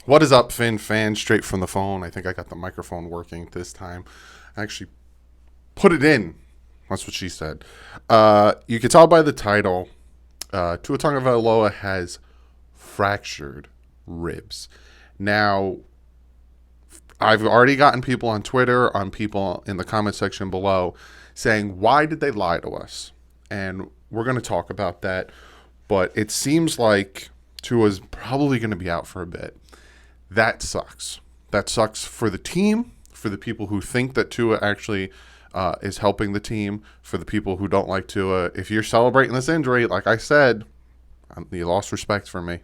What is up, Finn fan? Straight from the phone. I think I got the microphone working this time. I actually put it in. That's what she said. You can tell by the title. Tua Tagovailoa has fractured ribs. Now, I've already gotten people on Twitter, on people in the comment section below, saying, why did they lie to us? And we're going to talk about that. But it seems like Tua's probably going to be out for a bit. That sucks. That sucks for the team, for the people who think that Tua actually is helping the team, for the people who don't like Tua. If you're celebrating this injury, like I said, you lost respect for me.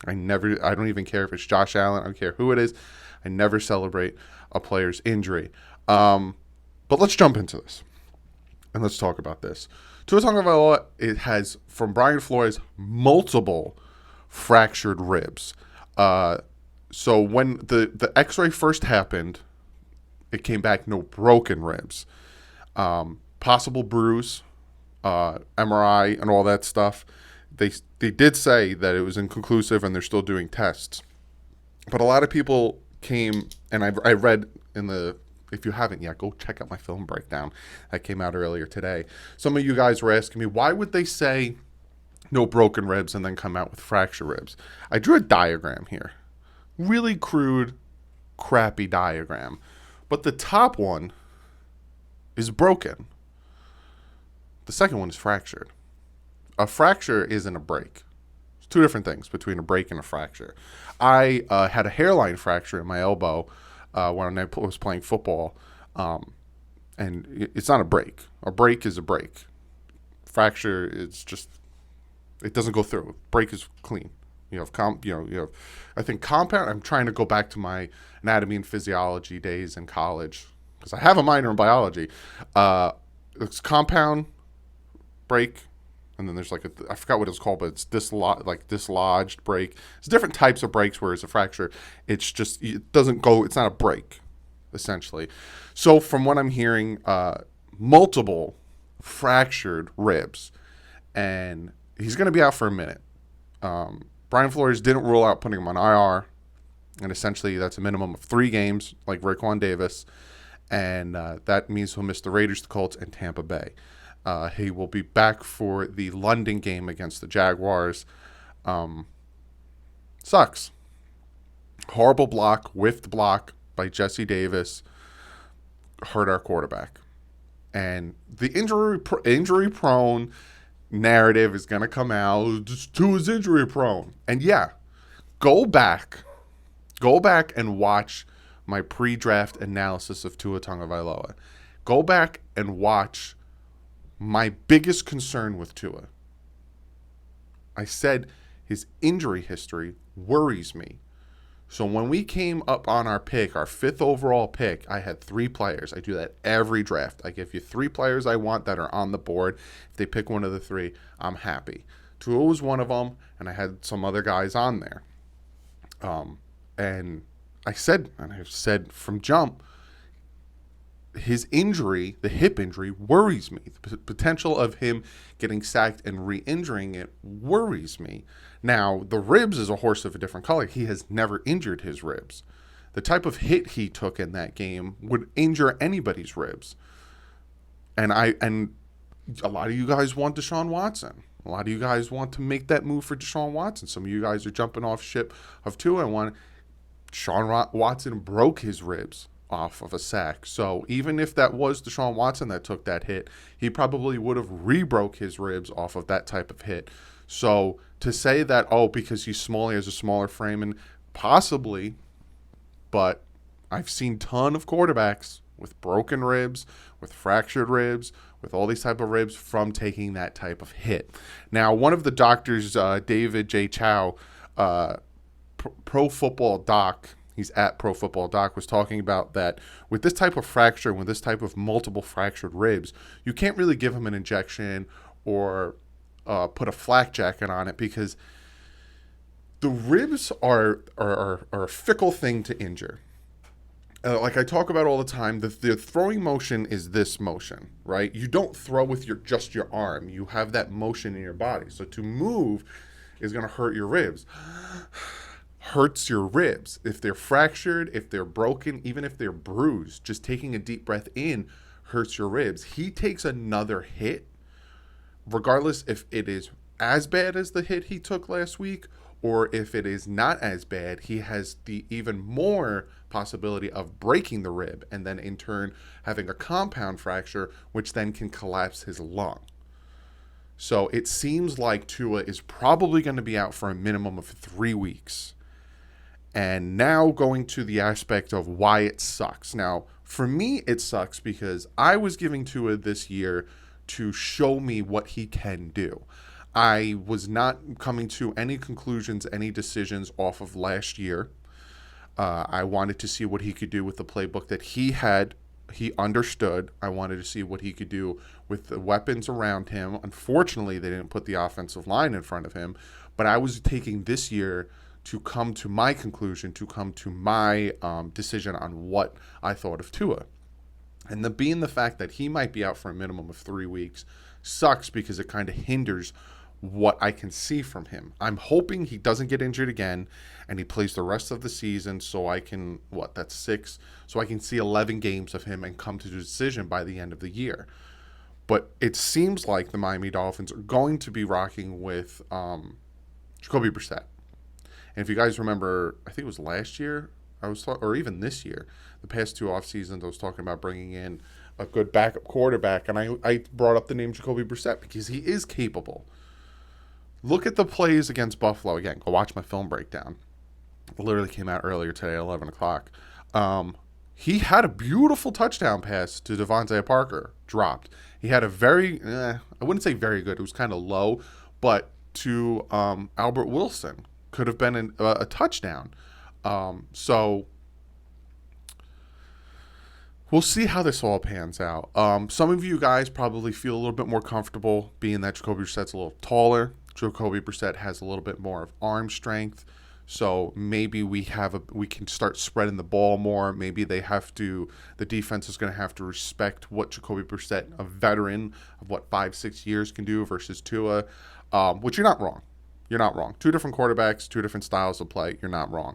I don't even care if it's Josh Allen. I don't care who it is. I never celebrate a player's injury. But let's jump into this and let's talk about this. Tua Tagovailoa, it has, from Brian Flores, multiple fractured ribs. So when the x-ray first happened, it came back no broken ribs. Possible bruise, MRI, and all that stuff. They did say that it was inconclusive and they're still doing tests. But a lot of people came, and I read in the, if you haven't yet, go check out my film breakdown that came out earlier today. Some of you guys were asking me, why would they say no broken ribs and then come out with fractured ribs? I drew a diagram here. Really crude, crappy diagram. But the top one is broken. The second one is fractured. A fracture isn't a break. There's two different things between a break and a fracture. I had a hairline fracture in my elbow when I was playing football. And it's not a break. A break is a break. Fracture is just, it doesn't go through. Break is clean. You have I think compound. I'm trying to go back to my anatomy and physiology days in college because I have a minor in biology. It's compound, break, and then there's I forgot what it's called, but it's dislodged break. There's different types of breaks. Whereas a fracture, it's just, it doesn't go. It's not a break, essentially. So from what I'm hearing, multiple fractured ribs, and he's going to be out for a minute. Brian Flores didn't rule out putting him on IR, and essentially that's a minimum of 3 games, like Raekwon Davis, and that means he'll miss the Raiders, the Colts, and Tampa Bay. He will be back for the London game against the Jaguars. Sucks. Horrible block, whiffed block by Jesse Davis, hurt our quarterback. And the injury-prone narrative is going to come out. Tua's injury prone. And yeah, go back and watch my pre-draft analysis of Tua Tagovailoa. Go back and watch my biggest concern with Tua. I said his injury history worries me. So when we came up on our pick, our 5th overall pick, I had 3 players. I do that every draft. I give you 3 players I want that are on the board. If they pick one of the 3, I'm happy. Tua was one of them, and I had some other guys on there. And I've said from jump, his injury, the hip injury, worries me. The potential of him getting sacked and re-injuring it worries me. Now, the ribs is a horse of a different color. He has never injured his ribs. The type of hit he took in that game would injure anybody's ribs. And a lot of you guys want Deshaun Watson. A lot of you guys want to make that move for Deshaun Watson. Some of you guys are jumping off ship of Tua. Deshaun Watson broke his ribs off of a sack. So even if that was Deshaun Watson that took that hit, he probably would have re-broke his ribs off of that type of hit. So to say that, because he's small, he has a smaller frame, and possibly, but I've seen ton of quarterbacks with broken ribs, with fractured ribs, with all these type of ribs from taking that type of hit. Now, one of the doctors, David J. Chow, Pro Football Doc, he's at Pro Football Doc, was talking about that with this type of fracture, with this type of multiple fractured ribs, you can't really give him an injection or put a flak jacket on it because the ribs are a fickle thing to injure. Like I talk about all the time, the throwing motion is this motion, right? You don't throw with just your arm. You have that motion in your body. So to move is going to hurt your ribs. hurts your ribs. If they're fractured, if they're broken, even if they're bruised, just taking a deep breath in hurts your ribs. He takes another hit, regardless if it is as bad as the hit he took last week or if it is not as bad, he has the even more possibility of breaking the rib and then in turn having a compound fracture, which then can collapse his lung. So it seems like Tua is probably going to be out for a minimum of 3 weeks. And now going to the aspect of why it sucks. Now, for me, it sucks because I was giving Tua this year to show me what he can do. I was not coming to any conclusions, any decisions off of last year. I wanted to see what he could do with the playbook that he understood. I wanted to see what he could do with the weapons around him. Unfortunately, they didn't put the offensive line in front of him. But I was taking this year to come to my conclusion, to come to my decision on what I thought of Tua. And being the fact that he might be out for a minimum of 3 weeks sucks because it kind of hinders what I can see from him. I'm hoping he doesn't get injured again and he plays the rest of the season so I can, that's 6, so I can see 11 games of him and come to a decision by the end of the year. But it seems like the Miami Dolphins are going to be rocking with Jacoby Brissett. And if you guys remember, I think it was last year, or even this year, the past 2 off seasons, I was talking about bringing in a good backup quarterback, and I brought up the name Jacoby Brissett because he is capable. Look at the plays against Buffalo. Again, go watch my film breakdown. It literally came out earlier today at 11 o'clock. He had a beautiful touchdown pass to Devontae Parker, dropped. He had a very, I wouldn't say very good, it was kind of low, but to Albert Wilson could have been a touchdown. So we'll see how this all pans out. Some of you guys probably feel a little bit more comfortable being that Jacoby Brissett's a little taller. Jacoby Brissett has a little bit more of arm strength. So maybe we can start spreading the ball more. Maybe the defense is going to have to respect what Jacoby Brissett, a veteran of 5-6 years, can do versus Tua, which you're not wrong. You're not wrong. 2 different quarterbacks, 2 different styles of play. You're not wrong.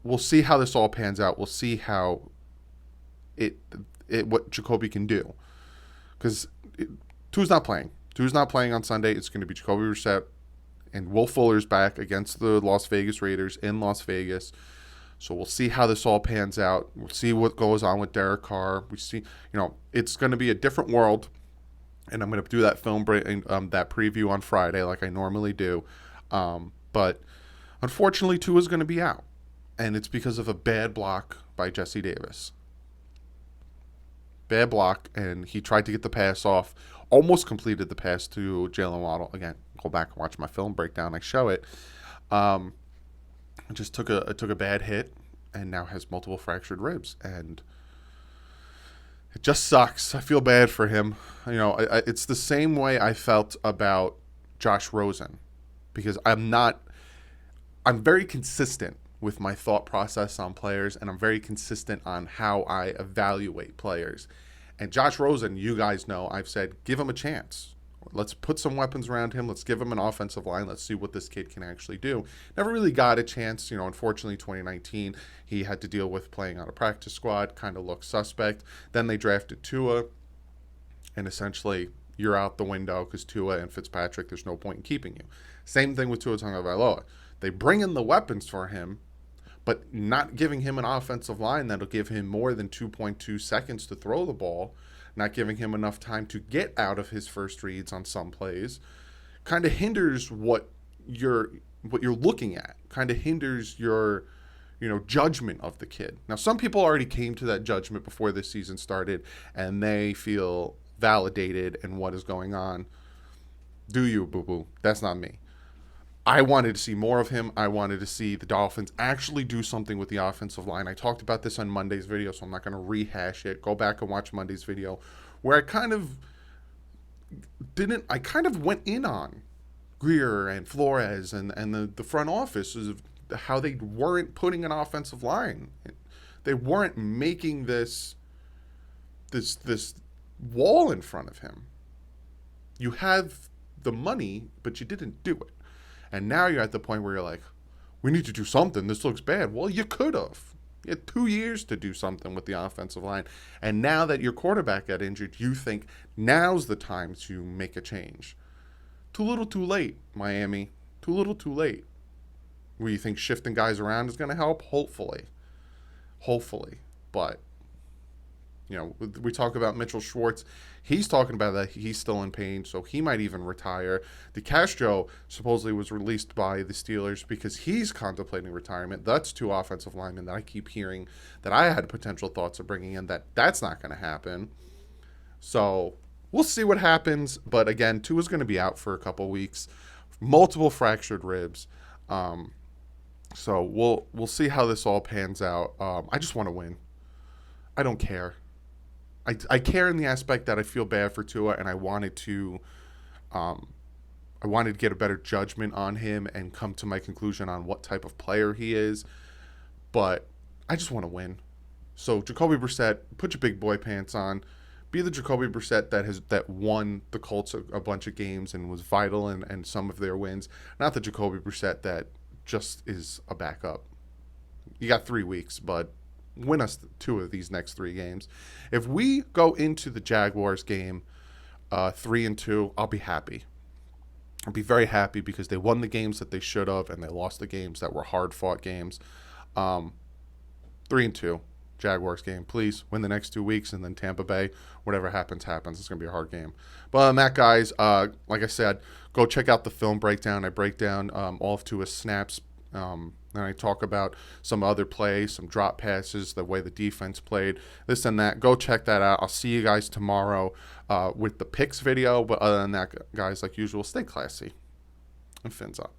We'll see how this all pans out. We'll see how what Jacoby can do. Because Tua's not playing. Tua's not playing on Sunday. It's going to be Jacoby Brissett and Will Fuller's back against the Las Vegas Raiders in Las Vegas. So we'll see how this all pans out. We'll see what goes on with Derek Carr. We see, it's going to be a different world. And I'm going to do that that preview on Friday like I normally do. But unfortunately, Tua's going to be out. And it's because of a bad block by Jesse Davis. Bad block, and he tried to get the pass off. Almost completed the pass to Jalen Waddle. Again, go back and watch my film breakdown. I show it. Just took a bad hit and now has multiple fractured ribs. And it just sucks. I feel bad for him. It's the same way I felt about Josh Rosen because I'm very consistent with my thought process on players, and I'm very consistent on how I evaluate players. And Josh Rosen, you guys know, I've said, give him a chance. Let's put some weapons around him. Let's give him an offensive line. Let's see what this kid can actually do. Never really got a chance. Unfortunately, 2019, he had to deal with playing on a practice squad, kind of looked suspect. Then they drafted Tua, and essentially you're out the window because Tua and Fitzpatrick, there's no point in keeping you. Same thing with Tua Tagovailoa. They bring in the weapons for him, but not giving him an offensive line that'll give him more than 2.2 seconds to throw the ball, not giving him enough time to get out of his first reads on some plays, kind of hinders what you're looking at, kind of hinders your judgment of the kid. Now, some people already came to that judgment before this season started, and they feel validated in what is going on. Do you, boo-boo? That's not me. I wanted to see more of him. I wanted to see the Dolphins actually do something with the offensive line. I talked about this on Monday's video, so I'm not going to rehash it. Go back and watch Monday's video where I kind of went in on Greer and Flores and the front office of how they weren't putting an offensive line. They weren't making this wall in front of him. You have the money, but you didn't do it. And now you're at the point where you're like, we need to do something. This looks bad. Well, you could have. You had 2 years to do something with the offensive line. And now that your quarterback got injured, you think now's the time to make a change. Too little too late, Miami. Too little too late. Where you think shifting guys around is going to help? Hopefully. Hopefully. But, we talk about Mitchell Schwartz. He's talking about that he's still in pain, so he might even retire. DeCastro supposedly was released by the Steelers because he's contemplating retirement. That's 2 offensive linemen that I keep hearing that I had potential thoughts of bringing in. That's not going to happen. So we'll see what happens. But again, Tua's going to be out for a couple weeks. Multiple fractured ribs. So we'll see how this all pans out. I just want to win. I don't care. I care in the aspect that I feel bad for Tua, and I wanted to get a better judgment on him and come to my conclusion on what type of player he is. But I just want to win. So Jacoby Brissett, put your big boy pants on. Be the Jacoby Brissett that won the Colts a bunch of games and was vital in some of their wins. Not the Jacoby Brissett that just is a backup. You got 3 weeks, but win us 2 of these next 3 games. If we go into the Jaguars game 3-2, I'll be happy. I'll be very happy because they won the games that they should have and they lost the games that were hard-fought games. 3-2, Jaguars game. Please win the next 2 weeks, and then Tampa Bay, whatever happens, happens. It's going to be a hard game. But other than that, guys, like I said, go check out the film breakdown. I break down all of Tua's snaps. And I talk about some other plays, some drop passes, the way the defense played, this and that. Go check that out. I'll see you guys tomorrow with the picks video. But other than that, guys, like usual, stay classy and fins up.